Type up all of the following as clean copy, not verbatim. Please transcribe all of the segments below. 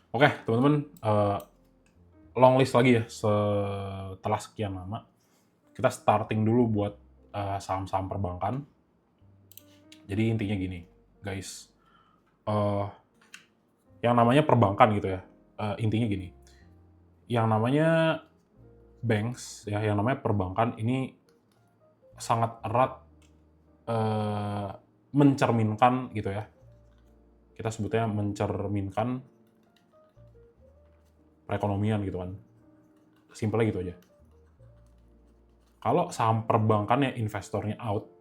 Oke, teman-teman, long list lagi ya setelah sekian lama. Kita starting dulu buat saham-saham perbankan. Jadi intinya gini, guys, eee, yang namanya perbankan gitu ya, intinya gini, yang namanya banks ya, yang namanya perbankan ini sangat erat, eee, mencerminkan gitu ya, kita sebutnya mencerminkan perekonomian gitu kan, simpelnya gitu aja. Kalau saham perbankan investornya out,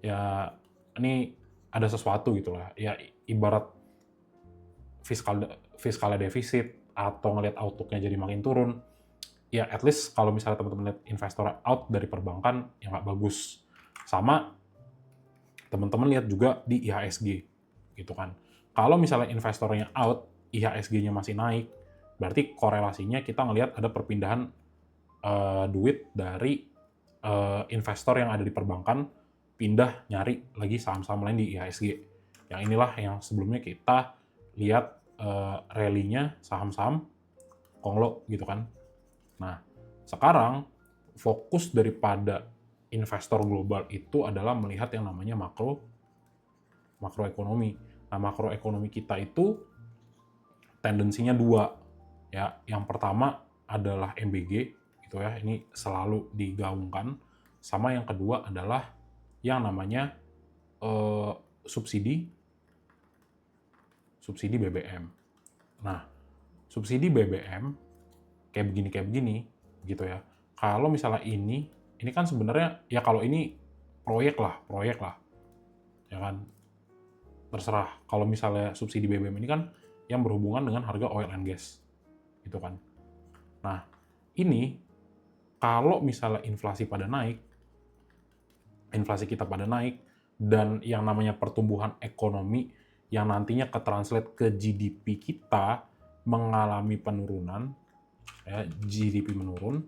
ya ini ada sesuatu gitu lah. Ya ibarat fiskal fiskalnya defisit atau ngelihat outlook-nya jadi makin turun, ya at least kalau misalnya teman-teman lihat investor out dari perbankan, ya nggak bagus. Sama teman-teman lihat juga di IHSG, gitu kan. Kalau misalnya investornya out, IHSG-nya masih naik, berarti korelasinya kita ngelihat ada perpindahan duit dari investor yang ada di perbankan pindah nyari lagi saham-saham lain di IHSG. Yang inilah yang sebelumnya kita lihat rally-nya saham-saham konglo gitu kan. Nah, sekarang fokus daripada investor global itu adalah melihat yang namanya makroekonomi. Nah, makroekonomi kita itu tendensinya dua. Ya, yang pertama adalah MBG gitu ya. Ini selalu digaungkan. Sama yang kedua adalah yang namanya eh, subsidi subsidi BBM. Nah, subsidi BBM kayak begini gitu ya. Kalau misalnya ini kan sebenarnya ya kalau ini proyek lah, ya kan. Terserah. Kalau misalnya subsidi BBM ini kan yang berhubungan dengan harga oil and gas, gitu kan. Nah, ini kalau misalnya inflasi kita pada naik, dan yang namanya pertumbuhan ekonomi yang nantinya ke-translate ke GDP kita mengalami penurunan, ya, GDP menurun,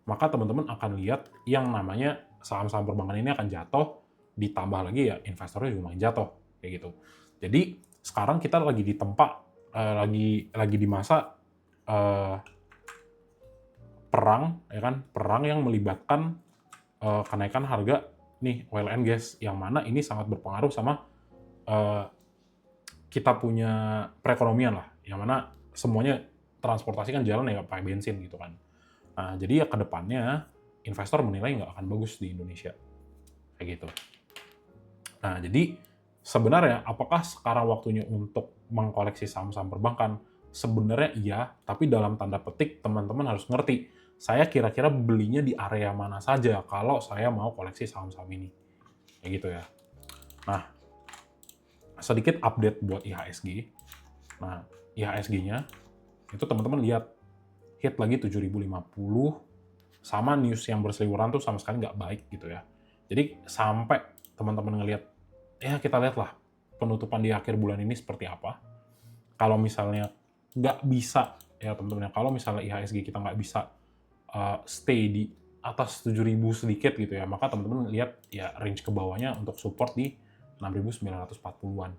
maka teman-teman akan lihat yang namanya saham-saham perbankan ini akan jatuh, ditambah lagi ya investornya juga makin jatuh, kayak gitu. Jadi sekarang kita lagi di tempat, lagi di masa eh, perang, ya kan? Perang yang melibatkan kenaikan harga nih oil and gas, yang mana ini sangat berpengaruh sama eh, kita punya perekonomian lah, yang mana semuanya transportasi kan jalan ya pakai bensin gitu kan. Nah, jadi ya ke depannya investor menilai nggak akan bagus di Indonesia, kayak gitu. Nah, jadi sebenarnya apakah sekarang waktunya untuk mengkoleksi saham-saham perbankan? Sebenarnya iya, tapi dalam tanda petik teman-teman harus ngerti, saya kira-kira belinya di area mana saja kalau saya mau koleksi saham-saham ini. Kayak gitu ya. Nah, sedikit update buat IHSG. Nah, IHSG-nya itu teman-teman lihat hit lagi 7.050, sama news yang berseliweran tuh sama sekali nggak baik gitu ya. Jadi sampai teman-teman ngelihat, ya kita lihatlah penutupan di akhir bulan ini seperti apa. Kalau misalnya nggak bisa, ya teman-teman, kalau misalnya IHSG kita nggak bisa stay di atas 7.000 sedikit gitu ya, maka teman-teman lihat ya range ke bawahnya untuk support di 6.940-an.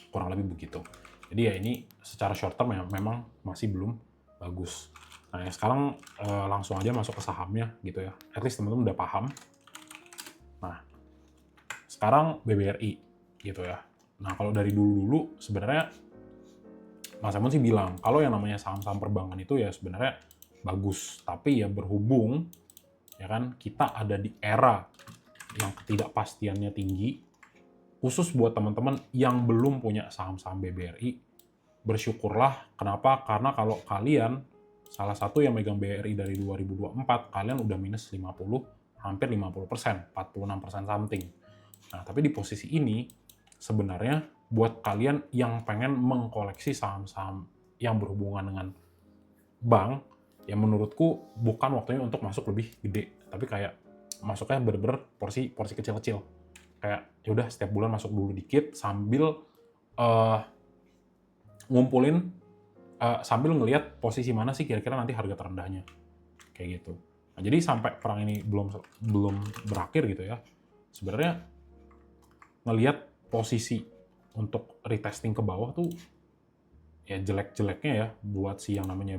Kurang lebih begitu. Jadi ya ini secara short term ya memang masih belum bagus. Nah, yang sekarang langsung aja masuk ke sahamnya gitu ya. At least teman-teman udah paham. Nah, sekarang BBRI gitu ya. Nah, kalau dari dulu-dulu sebenarnya Mas Emon sih bilang kalau yang namanya saham-saham perbankan itu ya sebenarnya bagus, tapi ya berhubung ya kan kita ada di era yang ketidakpastiannya tinggi, khusus buat teman-teman yang belum punya saham-saham BBRI, bersyukurlah. Kenapa? Karena kalau kalian salah satu yang megang BRI dari 2024, kalian udah minus 50, hampir 50%, 46% something. Nah, tapi di posisi ini, sebenarnya buat kalian yang pengen mengkoleksi saham-saham yang berhubungan dengan bank, ya menurutku bukan waktunya untuk masuk lebih gede, tapi kayak masuknya bener-bener porsi kecil-kecil. Kayak ya udah setiap bulan masuk dulu dikit sambil uh, ngumpulin, sambil ngelihat posisi mana sih kira-kira nanti harga terendahnya, kayak gitu. Nah, jadi sampai perang ini belum belum berakhir gitu ya, sebenarnya ngelihat posisi untuk retesting ke bawah tuh ya jelek-jeleknya ya buat si yang namanya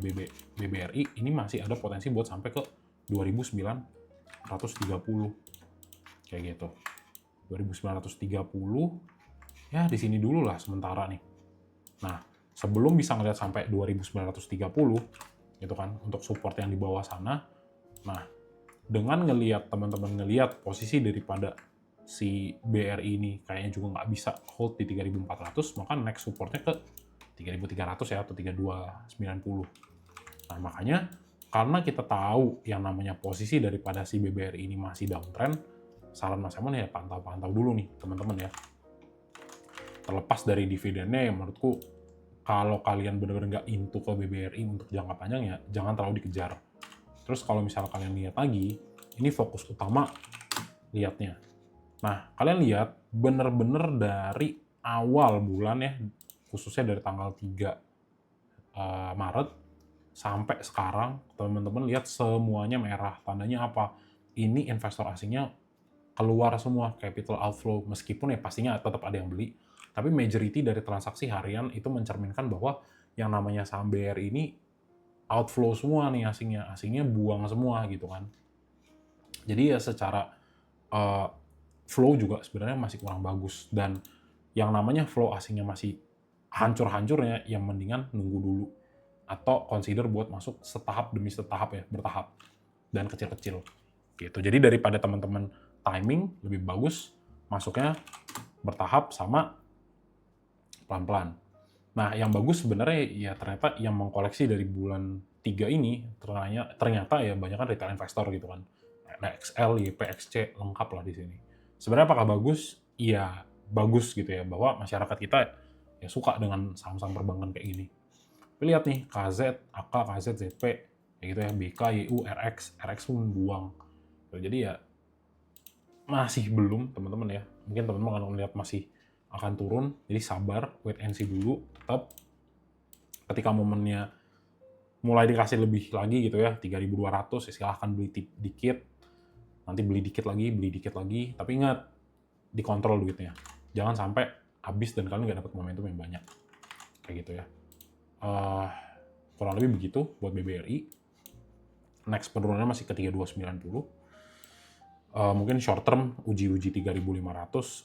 BBRI ini masih ada potensi buat sampai ke 2930 kayak gitu. 2930 ya di sini dulu lah sementara nih. Nah, sebelum bisa ngelihat sampai 2930 gitu kan untuk support yang di bawah sana. Nah, dengan teman-teman ngelihat posisi daripada si BRI ini kayaknya juga nggak bisa hold di 3400, maka next supportnya ke 3300 ya atau 3290. Nah, makanya karena kita tahu yang namanya posisi daripada si BBRI ini masih downtrend, saran Mas Emon ya pantau-pantau dulu nih teman-teman ya. Terlepas dari dividennya ya menurutku kalau kalian benar-benar nggak into ke BBRI untuk jangka panjang ya jangan terlalu dikejar. Terus kalau misalnya kalian lihat lagi, ini fokus utama lihatnya. Nah, kalian lihat bener-bener dari awal bulan ya, khususnya dari tanggal 3 Maret sampai sekarang, teman-teman lihat semuanya merah. Tandanya apa? Ini investor asingnya keluar semua, capital outflow. Meskipun ya pastinya tetap ada yang beli, tapi majority dari transaksi harian itu mencerminkan bahwa yang namanya saham BRI ini outflow semua nih asingnya buang semua gitu kan. Jadi ya secara flow juga sebenarnya masih kurang bagus dan yang namanya flow asingnya masih hancur-hancurnya yang mendingan nunggu dulu atau consider buat masuk setahap demi setahap ya, bertahap dan kecil-kecil gitu. Jadi daripada teman-teman timing lebih bagus masuknya bertahap sama pelan-pelan. Nah, yang bagus sebenarnya ya ternyata yang mengkoleksi dari bulan 3 ini ternyata ya banyak kan retail investor gitu kan. Ada XL, YP, XC, lengkap lah di sini. Sebenarnya apakah bagus? Iya, bagus gitu ya, bahwa masyarakat kita ya suka dengan saham-saham perbankan kayak gini. Tapi lihat nih, KZ, AK, KZ, ZP, kayak gitu ya, BK, YU, RX pun buang. Jadi ya masih belum teman-teman ya. Mungkin teman-teman akan melihat masih akan turun, jadi sabar, wait and see dulu, tetap ketika momennya mulai dikasih lebih lagi gitu ya, 3.200 ya silahkan beli dikit, nanti beli dikit lagi, tapi ingat, dikontrol duitnya. Jangan sampai habis dan kalian nggak dapat momentum yang banyak. Kayak gitu ya. Kurang lebih begitu buat BBRI. Next penurunannya masih ke 3290. Mungkin short term uji 3.500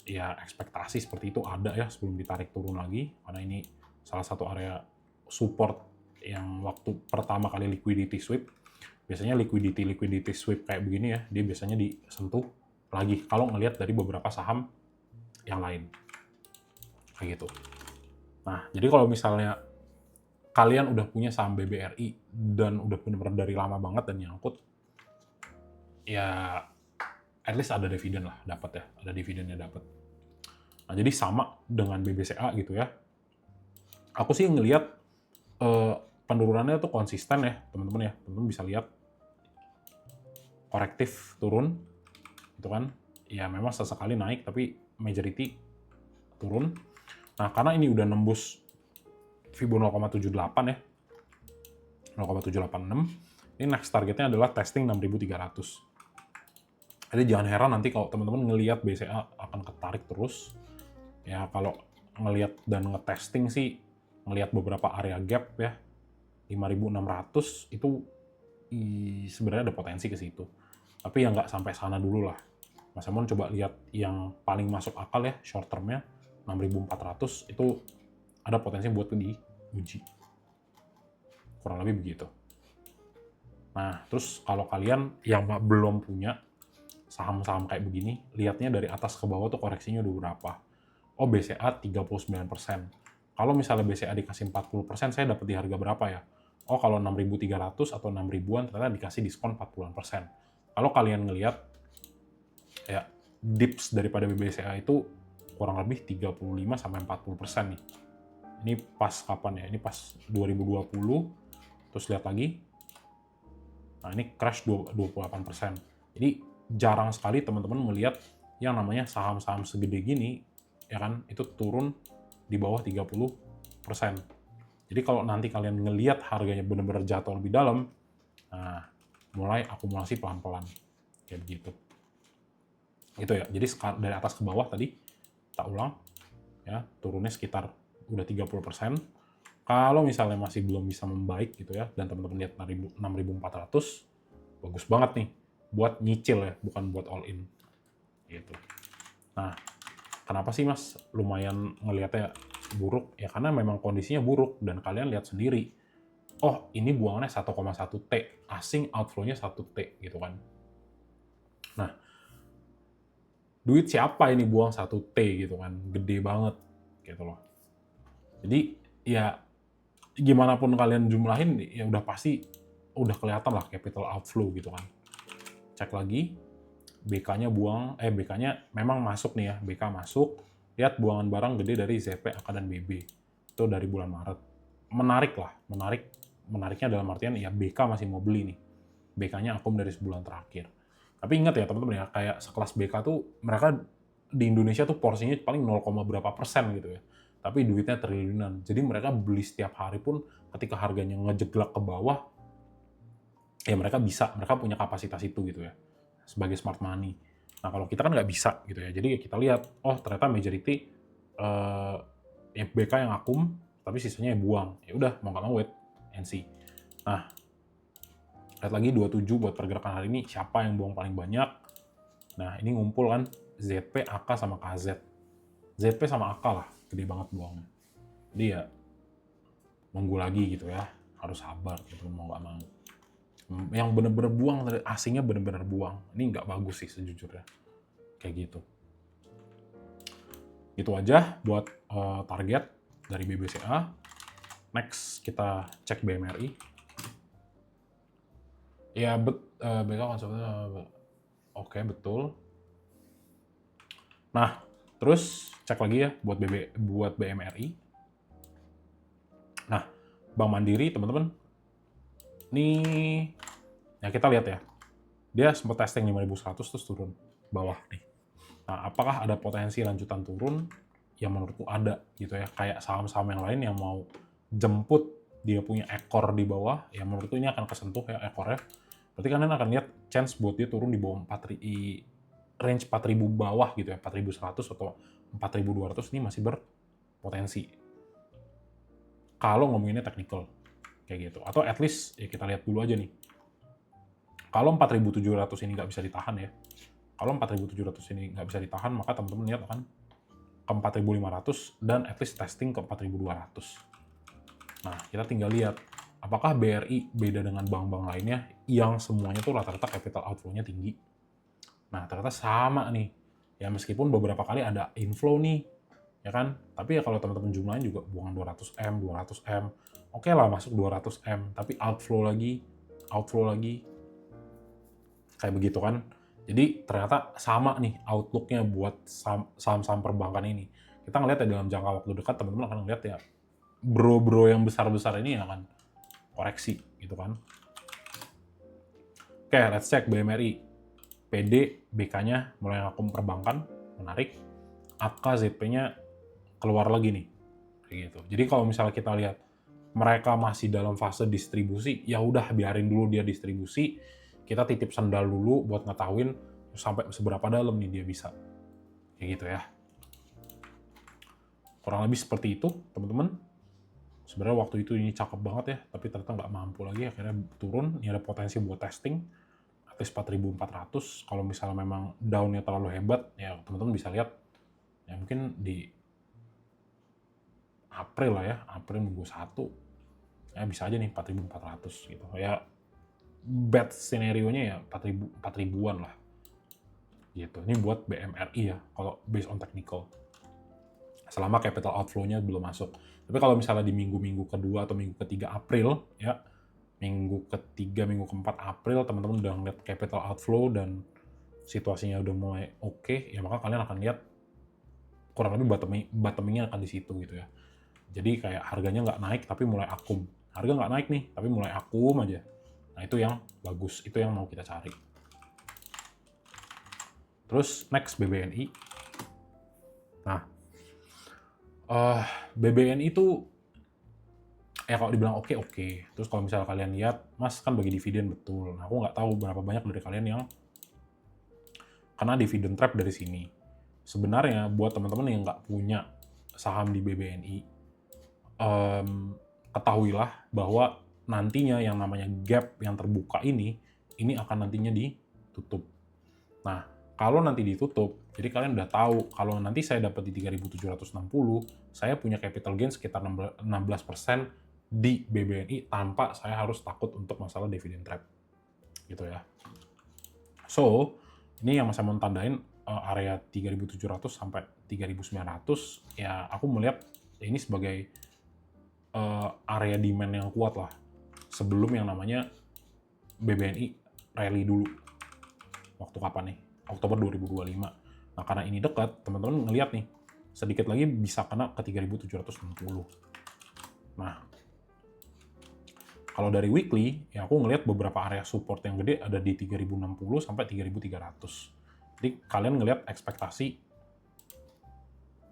ya ekspektasi seperti itu ada ya sebelum ditarik turun lagi karena ini salah satu area support yang waktu pertama kali liquidity sweep biasanya liquidity sweep kayak begini ya dia biasanya disentuh lagi kalau ngelihat dari beberapa saham yang lain kayak gitu. Nah jadi kalau misalnya kalian udah punya saham BBRI dan udah benar-benar dari lama banget dan nyangkut ya at least ada dividen lah, dapat ya, ada dividennya dapat. Nah, jadi sama dengan BBCA gitu ya. Aku sih ngelihat penurunannya tuh konsisten ya, teman-teman ya. Teman-teman bisa lihat korektif turun, gitu kan. Ya memang sesekali naik, tapi majority turun. Nah, karena ini udah nembus Fibo 0,78 ya, 0,786. Ini next targetnya adalah testing 6.300. Jadi jangan heran nanti kalau teman-teman ngelihat BCA akan ketarik terus. Ya kalau ngelihat dan ngetesting sih, ngelihat beberapa area gap ya, 5.600 itu sebenarnya ada potensi ke situ. Tapi ya nggak sampai sana dulu lah. Mas Emon coba lihat yang paling masuk akal ya, short termnya 6.400 itu ada potensi buat diuji. Kurang lebih begitu. Nah, terus kalau kalian yang belum punya saham-saham kayak begini, lihatnya dari atas ke bawah tuh koreksinya udah berapa. Oh, BCA 39%. Kalau misalnya BCA dikasih 40%, saya dapat di harga berapa ya? Oh, kalau 6.300 atau 6.000-an ternyata dikasih diskon 40%. Kalau kalian ngelihat ya dips daripada BCA itu kurang lebih 35-40% nih. Ini pas kapan ya? Ini pas 2020. Terus lihat lagi. Nah, ini crash 28%. Jadi jarang sekali teman-teman melihat yang namanya saham-saham segede gini, ya kan, itu turun di bawah 30%. Jadi kalau nanti kalian ngelihat harganya benar-benar jatuh lebih dalam, nah, mulai akumulasi pelan-pelan. Kayak begitu. Gitu ya, jadi dari atas ke bawah tadi, tak ulang, ya turunnya sekitar udah 30%. Kalau misalnya masih belum bisa membaik gitu ya, dan teman-teman lihat 6.400, bagus banget nih buat nyicil ya, bukan buat all in gitu. Nah, kenapa sih Mas lumayan ngelihatnya buruk? Ya karena memang kondisinya buruk dan kalian lihat sendiri. Oh, ini buangannya 1,1 T, asing outflow-nya 1 T gitu kan. Nah, duit siapa ini buang 1 T gitu kan, gede banget gitu loh. Jadi ya gimana pun kalian jumlahin ya udah pasti udah kelihatan lah capital outflow gitu kan. Cek lagi, BK-nya BK-nya memang masuk nih ya, BK masuk, lihat buangan barang gede dari ZP, AK, dan BB. Itu dari bulan Maret. Menarik lah, menariknya dalam artian ya BK masih mau beli nih. BK-nya akum dari sebulan terakhir. Tapi ingat ya teman-teman ya, kayak sekelas BK tuh mereka di Indonesia tuh porsinya paling 0, berapa persen gitu ya. Tapi duitnya triliunan. Jadi mereka beli setiap hari pun ketika harganya ngejeglak ke bawah, ya mereka punya kapasitas itu gitu ya, sebagai smart money. Nah kalau kita kan nggak bisa gitu ya, jadi kita lihat, oh ternyata majority yang BK yang akum, tapi sisanya yang buang. Ya udah mau nggak mau wait and see. Nah lihat lagi 27 buat pergerakan hari ini, siapa yang buang paling banyak. Nah ini ngumpul kan ZP, AK, sama KZ. ZP sama AK lah, gede banget buangnya. Jadi ya nunggu lagi gitu ya, harus sabar gitu mau nggak mau. Yang bener-bener buang, asingnya bener-bener buang. Ini nggak bagus sih sejujurnya. Kayak gitu. Itu aja buat target dari BBCA. Next, kita cek BMRI. Ya, BK konsepnya oke, betul. Nah, terus cek lagi ya buat BMRI. Nah, Bank Mandiri, teman-teman, nih ya kita lihat ya, dia sempat testing 5.100 terus turun bawah nih. Nah, apakah ada potensi lanjutan turun? Ya menurutku ada gitu ya, kayak saham-saham yang lain yang mau jemput dia punya ekor di bawah, ya menurutku ini akan kesentuh ya ekornya. Berarti kalian akan lihat chance buat dia turun di bawah range 4.000 bawah gitu ya, 4.100 atau 4.200 ini masih berpotensi. Kalau ngomonginnya technical kayak gitu, atau at least ya kita lihat dulu aja nih. Kalau 4.700 ini nggak bisa ditahan ya, kalau 4.700 ini nggak bisa ditahan, maka teman-teman lihat akan ke 4.500 dan at least testing ke 4.200. Nah, kita tinggal lihat apakah BRI beda dengan bank-bank lainnya yang semuanya tuh rata-rata capital outflow-nya tinggi. Nah, ternyata sama nih. Ya meskipun beberapa kali ada inflow nih, ya kan? Tapi ya kalau teman-teman jumlahin juga buangan 200M, 200M. Oke lah masuk 200M, tapi outflow lagi, kayak begitu kan. Jadi ternyata sama nih outlook-nya buat saham-saham perbankan ini. Kita ngeliat ya dalam jangka waktu dekat, teman-teman akan ngeliat ya bro-bro yang besar-besar ini akan koreksi gitu kan. Oke, let's check BMRI. PD, BK-nya mulai ngakum perbankan, menarik. AK, ZP-nya keluar lagi nih. Kayak gitu. Jadi kalau misalnya kita lihat mereka masih dalam fase distribusi, ya udah biarin dulu dia distribusi. Kita titip sendal dulu buat ngetahuin sampai seberapa dalam nih dia bisa. Kayak gitu ya. Kurang lebih seperti itu, teman-teman. Sebenarnya waktu itu ini cakep banget ya, tapi ternyata nggak mampu lagi, akhirnya turun. Ini ada potensi buat testing, at least 4.400. Kalau misalnya memang down-nya terlalu hebat, ya teman-teman bisa lihat, ya mungkin di April lah ya, April minggu 1, ya bisa aja nih 4.400 gitu. Ya bad scenario-nya ya 4.000-an lah. Gitu. Ini buat BMRI ya, kalau based on technical. Selama capital outflow-nya belum masuk. Tapi kalau misalnya di minggu-minggu kedua atau minggu ketiga April, ya minggu ketiga, minggu keempat April, teman-teman udah ngeliat capital outflow dan situasinya udah mulai oke, ya maka kalian akan lihat kurang lebih bottoming-nya akan di situ gitu ya. Jadi kayak harganya nggak naik tapi mulai akum. Harga nggak naik nih, tapi mulai akum aja. Nah itu yang bagus, itu yang mau kita cari. Terus next BBNI. Nah, BBNI itu ya kalau dibilang oke. Terus kalau misalnya kalian lihat, Mas kan bagi dividen betul. Nah, aku nggak tahu berapa banyak dari kalian yang kena dividen trap dari sini. sebenarnya buat teman-teman yang nggak punya saham di BBNI, ketahuilah bahwa nantinya yang namanya gap yang terbuka ini akan nantinya ditutup. Nah, kalau nanti ditutup, jadi kalian udah tahu kalau nanti saya dapat di 3.760, saya punya capital gain sekitar 16% di BBNI tanpa saya harus takut untuk masalah dividend trap. Gitu ya. So, ini yang saya mau tandain area 3.700 sampai 3.900, ya aku melihat ini sebagai area demand yang kuat lah sebelum yang namanya BBNI rally dulu. Waktu kapan nih? Oktober 2025. Nah, karena ini dekat, teman-teman ngelihat nih, sedikit lagi bisa kena ke 3.760. Nah, kalau dari weekly, ya aku ngelihat beberapa area support yang gede ada di 3.060 sampai 3.300. Jadi kalian ngelihat ekspektasi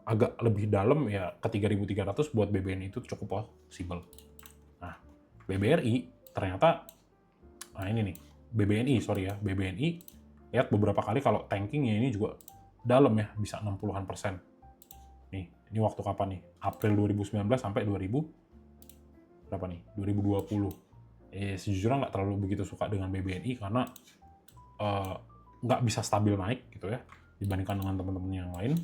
agak lebih dalam ya ke 3.300 buat BBNI itu cukup possible. Nah, BBRI ternyata, nah ini nih, BBNI lihat beberapa kali kalau tankingnya ini juga dalam ya, bisa 60-an persen. Nih, ini waktu kapan nih? April 2019 sampai 2020. Sejujurnya nggak terlalu begitu suka dengan BBNI karena nggak bisa stabil naik gitu ya, dibandingkan dengan teman-teman yang lain.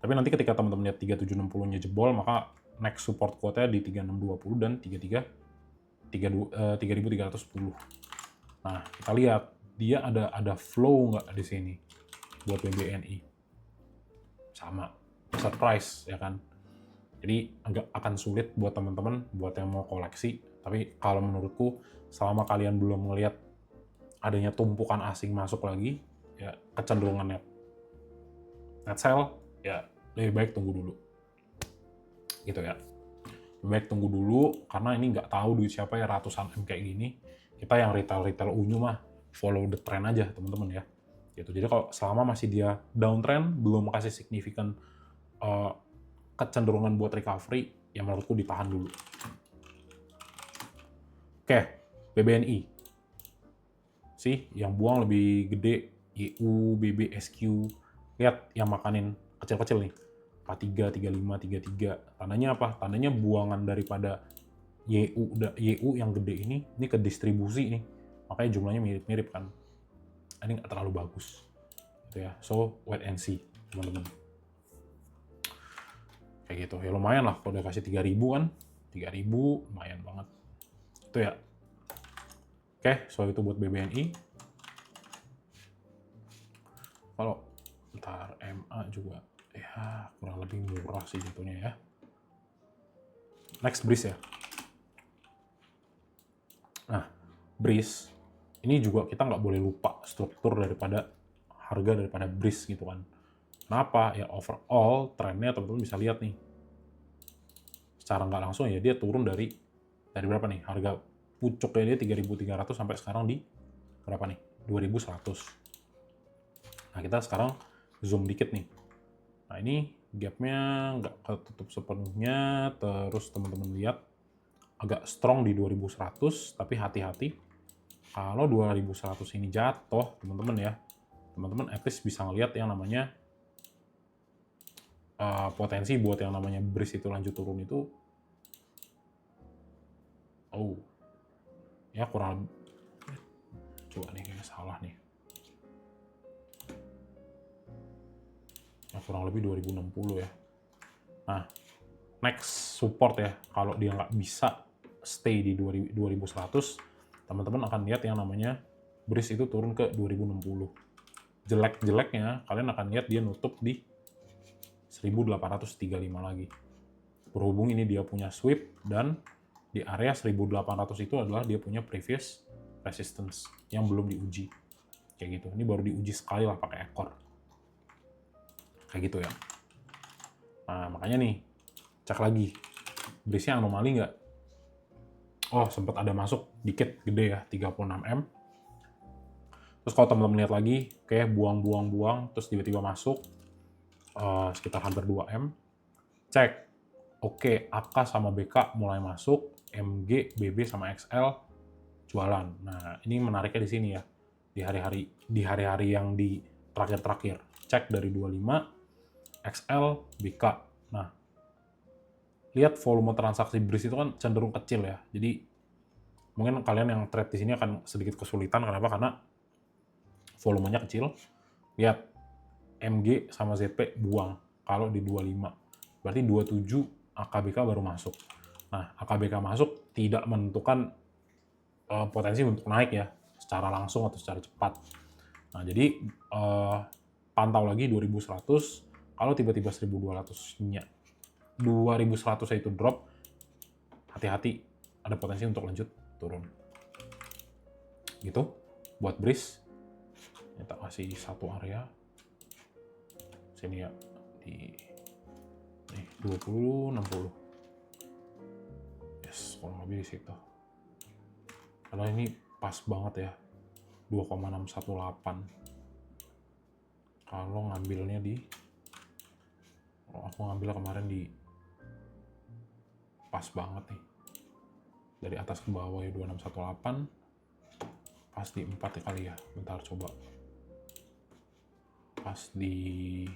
Tapi nanti ketika teman-teman lihat 3760-nya jebol, maka next support quote-nya di 3620 dan 3310. Nah, kita lihat dia ada flow nggak di sini buat BBNI. Sama, surprise ya kan. Jadi agak akan sulit buat teman-teman buat yang mau koleksi. Tapi kalau menurutku selama kalian belum melihat adanya tumpukan asing masuk lagi, ya kecenderungannya net sell, ya lebih baik tunggu dulu. Gitu ya. Lebih baik tunggu dulu, karena ini nggak tahu duit siapa ya ratusan M kayak gini. Kita yang retail unyu mah follow the trend aja teman-teman ya. Gitu. Jadi kalau selama masih dia downtrend, belum kasih signifikan kecenderungan buat recovery, ya menurutku ditahan dulu. Oke, BBNI. Sih, yang buang lebih gede, YU, BB, SQ. Lihat yang makanin kecil-kecil nih. 43, 35, 33. Tandanya apa? Tandanya buangan daripada YU yang gede ini ke distribusi nih. Makanya jumlahnya mirip-mirip kan. Ini nggak terlalu bagus. Gitu ya. So, wait and see, teman-teman. Kayak gitu. Ya lumayan lah, kalau udah kasih 3.000 kan. 3.000 lumayan banget. Itu ya. Oke, so itu buat BBNI. Kalau ntar MA juga, ya kurang lebih murah sih jatuhnya ya. Next, BRIS ya. Nah, BRIS, ini juga kita nggak boleh lupa struktur daripada harga daripada BRIS gitu kan. Kenapa? Ya overall trennya teman-teman bisa lihat nih. Secara nggak langsung ya dia turun dari berapa nih? Harga pucuknya dia 3.300 sampai sekarang di berapa nih? 2.100. Nah, kita sekarang zoom dikit nih. Nah, ini gapnya nggak ketutup sepenuhnya, terus teman-teman lihat agak strong di 2.100, tapi hati-hati kalau 2.100 ini jatuh, teman-teman ya, teman-teman at least bisa ngelihat yang namanya potensi buat yang namanya BRIS itu lanjut turun itu, ya kurang, coba nih kayaknya salah nih, ya kurang lebih 2060 ya. Nah, next support ya, kalau dia nggak bisa stay di 2.100, teman-teman akan lihat yang namanya BRIS itu turun ke 2060. Jelek-jeleknya kalian akan lihat dia nutup di 1835 lagi. Berhubung ini dia punya sweep, dan di area 1800 itu adalah dia punya previous resistance yang belum diuji. Kayak gitu. Ini baru diuji sekali lah pakai ekor. Kayak gitu ya. Nah, makanya nih, cek lagi. BRIS-nya anomali nggak? Oh, sempat ada masuk dikit, gede ya, 36M. Terus kalau teman-teman lihat lagi, kayak buang, terus tiba-tiba masuk, sekitar hampir 2M. Cek, oke, AK sama BK mulai masuk, MG, BB sama XL jualan. Nah, ini menariknya di sini ya, di hari-hari yang di terakhir-terakhir. cek dari 25, XL, BK. Nah, lihat volume transaksi BRIS itu kan cenderung kecil ya. Jadi mungkin kalian yang trade di sini akan sedikit kesulitan. Kenapa? Karena volumenya kecil. Lihat MG sama ZP buang kalau di 25. Berarti 27 AKBK baru masuk. Nah, AKBK masuk tidak menentukan potensi untuk naik ya secara langsung atau secara cepat. Nah, jadi pantau lagi 2100. Kalau tiba-tiba 1200-nya 2100 itu drop, hati-hati, ada potensi untuk lanjut turun. Gitu buat BRIS. Kita kasih satu area sini ya, di 20 60. Yes, kurang lebih di situ. Karena ini pas banget ya, 2,618. Kalau ngambilnya kalau aku ngambil kemarin di pas banget nih, dari atas ke bawah ya, 2618, pas di 4 ya kali ya. Bentar coba, pas di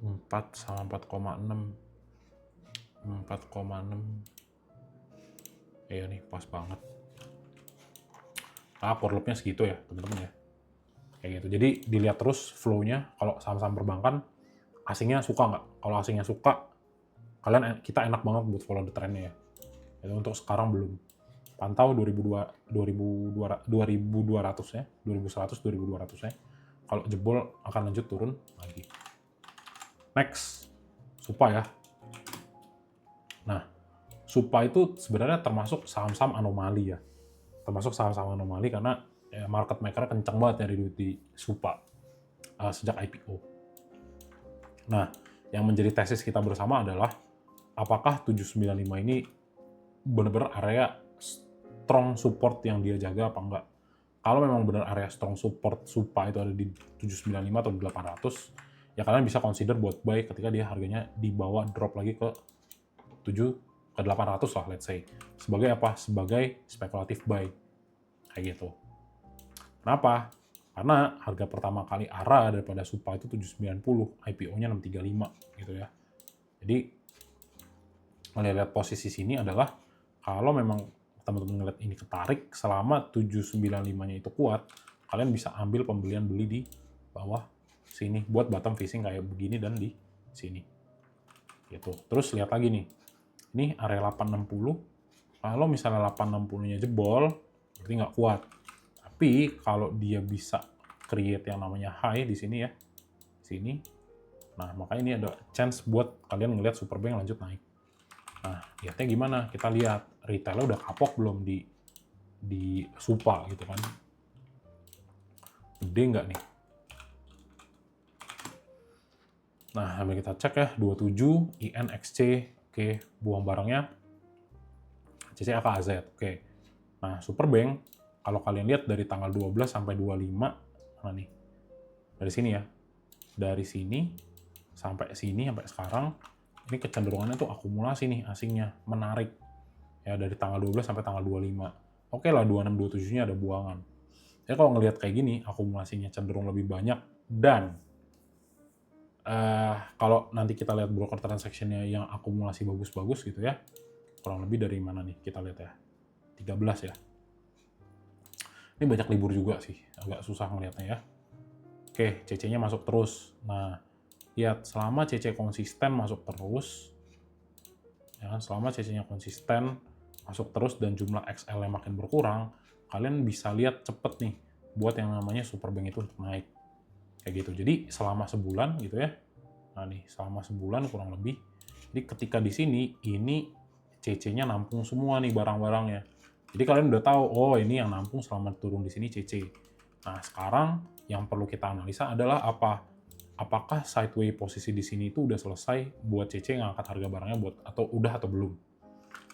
4 sama 4,6, 4,6 ya nih, pas banget. Nah, core loop-nya segitu ya teman-teman ya, kayak gitu. Jadi dilihat terus flow-nya. Kalau saham-saham perbankan, asingnya suka nggak? Kalau asingnya suka, kita enak banget buat follow the trend-nya ya. Jadi untuk sekarang belum. Pantau 2200 ya, 2100, 2200 ya. Kalau jebol akan lanjut turun lagi. Next, SUPA ya. Nah, SUPA itu sebenarnya termasuk saham-saham anomali ya. Termasuk saham-saham anomali karena ya, market maker kencang banget nyari duit di SUPA sejak IPO. Nah, yang menjadi tesis kita bersama adalah apakah 795 ini benar-benar area strong support yang dia jaga apa enggak. Kalau memang benar area strong support SUPA itu ada di 795 atau di 800, ya kalian bisa consider buat buy ketika dia harganya dibawa drop lagi ke 800 lah, let's say. Sebagai apa? Sebagai spekulatif buy. Kayak gitu. Kenapa? Karena harga pertama kali ARA daripada SUPA itu 790, IPO-nya 635 gitu ya. Jadi melihat posisi sini adalah kalau memang teman-teman ngeliat ini ketarik, selama 795-nya itu kuat, kalian bisa ambil pembelian beli di bawah sini buat bottom fishing kayak begini dan di sini. Gitu. Terus lihat lagi nih. Ini area 860. Kalau misalnya 860-nya jebol, berarti nggak kuat. Tapi kalau dia bisa create yang namanya high di sini ya, sini. Nah, makanya ini ada chance buat kalian ngelihat Superbank lanjut naik. Nah, lihatnya gimana? Kita lihat retailnya udah kapok belum di SUPA gitu kan? Gede nggak nih? Nah, sambil kita cek ya, 27 INXC, oke, buang barangnya. CCAK AZ, oke. Nah, Superbank, kalau kalian lihat dari tanggal 12 sampai 25, mana nih? Dari sini ya. Dari sini sampai sini, sampai sekarang, ini kecenderungannya tuh akumulasi nih asingnya, menarik. Ya, dari tanggal 12 sampai tanggal 25. Oke lah, 26, 27-nya ada buangan. Ya kalau ngelihat kayak gini, akumulasinya cenderung lebih banyak. Dan kalau nanti kita lihat broker transaction-nya yang akumulasi bagus-bagus gitu ya, kurang lebih dari mana nih? Kita lihat ya, 13 ya. Ini banyak libur juga sih, agak susah ngelihatnya ya. Oke, CC-nya masuk terus. Nah, lihat selama CC konsisten masuk terus, ya, selama CC-nya konsisten masuk terus dan jumlah XL-nya makin berkurang, kalian bisa lihat cepet nih buat yang namanya Superbank itu untuk naik. Kayak gitu. Jadi selama sebulan gitu ya. Nah nih, selama sebulan kurang lebih. Jadi ketika di sini, ini CC-nya nampung semua nih barang-barangnya. Jadi kalian udah tahu, oh ini yang nampung selama turun di sini CC. Nah sekarang yang perlu kita analisa adalah apa? Apakah sideways posisi di sini itu udah selesai buat CC ngangkat harga barangnya atau udah atau belum?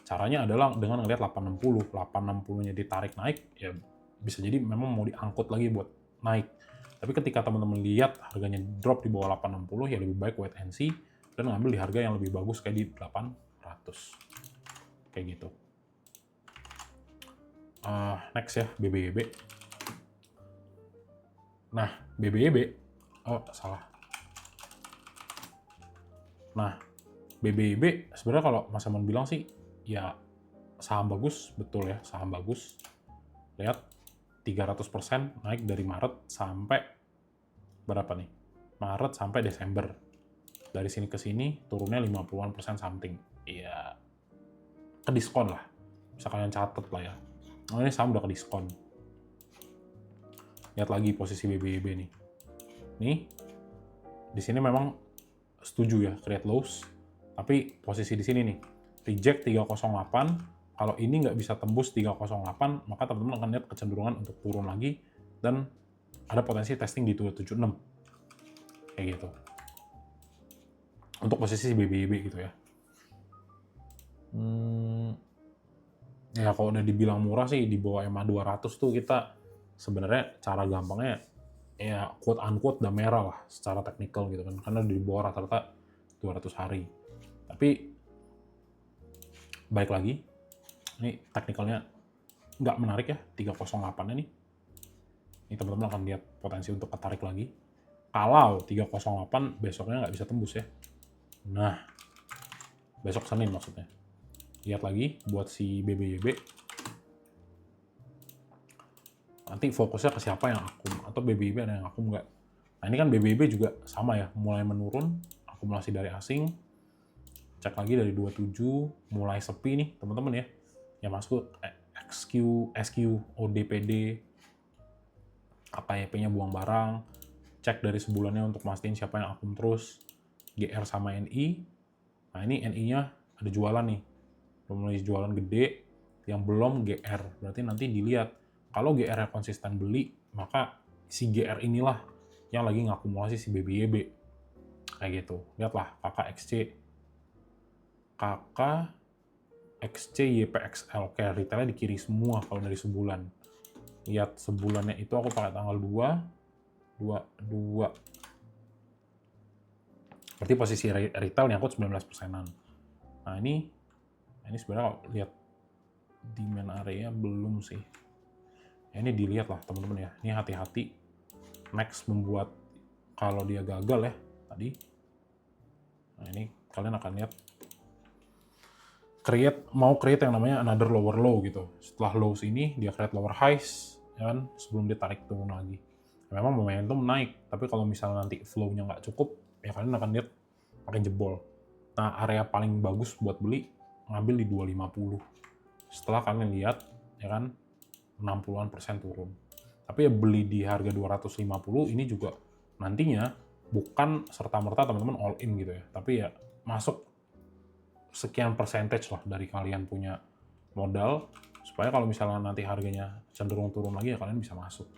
Caranya adalah dengan ngelihat 860. 860-nya ditarik naik, ya bisa jadi memang mau diangkut lagi buat naik. Tapi ketika teman-teman lihat harganya drop di bawah 860, ya lebih baik wait and see dan ngambil di harga yang lebih bagus kayak di 800. Kayak gitu. Next ya, BBYB. Nah, BBYB Oh, salah. Nah, BBIB sebenarnya kalau Mas Emon bilang sih, ya saham bagus, betul ya, saham bagus. Lihat 300% naik dari Maret sampai berapa nih? Maret sampai Desember. Dari sini ke sini turunnya 50-an% something. Iya, ke diskon lah. Bisa kalian catat lah ya. Nah, ini saham udah ke diskon. Lihat lagi posisi BBIB nih. Nih, di sini memang setuju ya create lows, tapi posisi di sini nih reject 308. Kalau ini nggak bisa tembus 308, maka teman-teman akan lihat kecenderungan untuk turun lagi dan ada potensi testing di 276 kayak gitu untuk posisi BBIB gitu ya. Ya kalau udah dibilang murah sih di bawah EMA 200 tuh kita sebenarnya cara gampangnya ya quote unquote udah merah lah secara teknikal gitu kan, karena di bawah rata-rata 200 hari. Tapi baik lagi, ini teknikalnya nggak menarik ya 308 ini. Ini teman-teman akan lihat potensi untuk ketarik lagi. Kalau 308 besoknya nggak bisa tembus ya. Nah, besok Senin maksudnya. Lihat lagi buat si BBYB. Nanti fokusnya ke siapa yang akum, atau BBYB ada yang akum nggak. Nah ini kan BBYB juga sama ya, mulai menurun, akumulasi dari asing. Cek lagi dari 27, mulai sepi nih teman-teman ya. Yang masuk XQ, SQ, ODPD, KTP-nya buang barang. Cek dari sebulannya untuk mastiin siapa yang akum terus. GR sama NI. Nah ini NI-nya ada jualan nih. Mulai jualan gede, yang belum GR. Berarti nanti dilihat. Kalau GR-nya konsisten beli, maka si GR inilah yang lagi ngakumulasi si BBYB. Kayak gitu. Lihatlah KKXC YPXL. Kayak retailnya di kiri semua kalau dari sebulan. Lihat sebulannya itu aku pakai tanggal 2. Berarti posisi retail nyangkut 19%-an. Nah ini sebenarnya kalau lihat demand area belum sih. Ya, ini dilihat lah teman-teman ya. Ini hati-hati. Next membuat kalau dia gagal ya tadi. Nah ini kalian akan lihat mau create yang namanya another lower low gitu. Setelah lows ini dia create lower highs ya kan, sebelum dia tarik turun lagi. Ya, memang momentum naik, tapi kalau misalnya nanti flow-nya nggak cukup, ya kalian akan lihat makin jebol. Nah area paling bagus buat beli ngambil di 250. Setelah kalian lihat ya kan 60-an% turun. Tapi ya beli di harga 250 ini juga nantinya bukan serta-merta teman-teman all in gitu ya. Tapi ya masuk sekian percentage lah dari kalian punya modal, supaya kalau misalnya nanti harganya cenderung turun lagi ya kalian bisa masuk.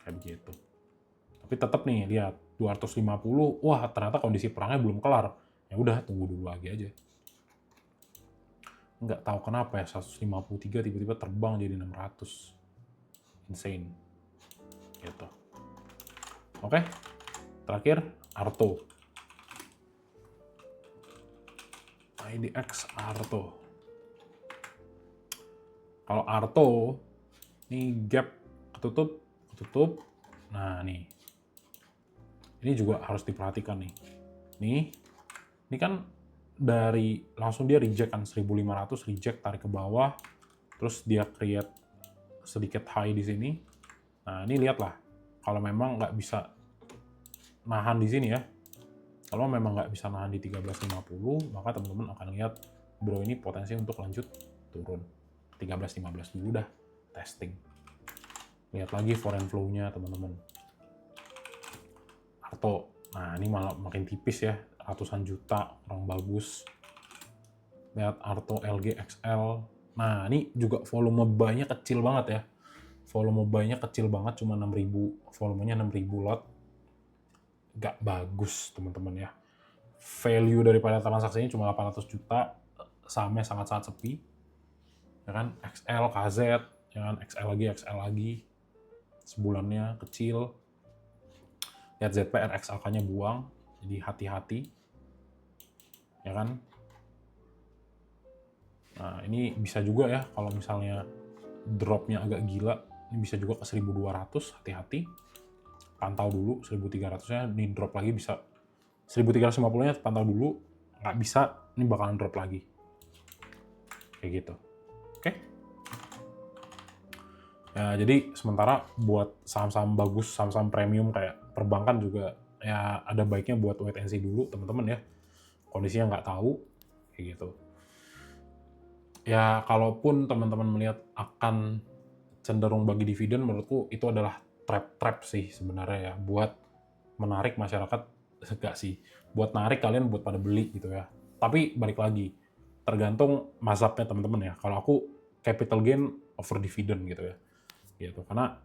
Kayak begitu. Tapi tetap nih lihat 250, wah ternyata kondisi perangnya belum kelar. Ya udah tunggu dulu lagi aja. Nggak tahu kenapa ya 153 tiba-tiba terbang jadi 600. Insane. Gitu. Oke. Terakhir Arto. IDX Arto. Kalau Arto ini gap ketutup. Nah, nih. Ini juga harus diperhatikan nih. Ini kan dari langsung dia reject kan 1500, reject tarik ke bawah, terus dia create sedikit high di sini. Nah ini lihatlah, kalau memang nggak bisa nahan di sini ya, kalau memang nggak bisa nahan di 1350, maka teman-teman akan lihat bro ini potensi untuk lanjut turun 1315 dulu dah testing. Lihat lagi foreign flow-nya teman-teman. Arto, nah ini malah makin tipis ya, ratusan juta, kurang bagus. Lihat Arto LG XL. Nah, ini juga volume buy-nya kecil banget ya. Volume buy-nya kecil banget, cuma 6.000, volumenya 6.000 lot. Gak bagus, teman-teman ya. Value daripada transaksinya cuma 800 juta, sahamnya sangat-sangat sepi. Ya kan, XL, KZ, ya kan, XL lagi. Sebulannya kecil. Lihat ZPR, XLK-nya buang, jadi hati-hati. Ya kan, nah ini bisa juga ya kalau misalnya dropnya agak gila, ini bisa juga ke 1200, hati-hati. pantau dulu 1.300-nya, ini drop lagi bisa 1.350-nya pantau dulu, nggak bisa, ini bakalan drop lagi. Kayak gitu. Oke? Ya, jadi sementara buat saham-saham bagus, saham-saham premium kayak perbankan juga ya ada baiknya buat wait and see dulu teman-teman ya. Kondisinya nggak tahu, kayak gitu. Ya, kalaupun teman-teman melihat akan cenderung bagi dividen, menurutku itu adalah trap sih sebenarnya ya, buat menarik masyarakat, enggak sih, buat narik kalian buat pada beli gitu ya. Tapi balik lagi, tergantung mazhabnya teman-teman ya. Kalau aku capital gain over dividen gitu ya. Gitu. Karena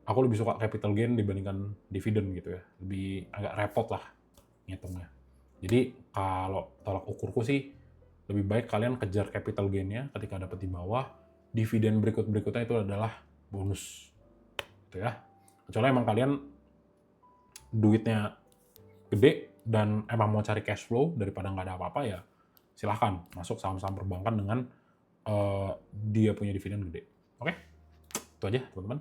aku lebih suka capital gain dibandingkan dividen gitu ya. Lebih agak repot lah ngitungnya. Jadi kalau tolak ukurku sih lebih baik kalian kejar capital gain-nya ketika dapat di bawah, dividen berikutnya itu adalah bonus. Gitu ya. Kecuali emang kalian duitnya gede dan emang mau cari cash flow daripada nggak ada apa-apa ya silahkan masuk saham-saham perbankan dengan dia punya dividen gede. Oke? Itu aja teman-teman.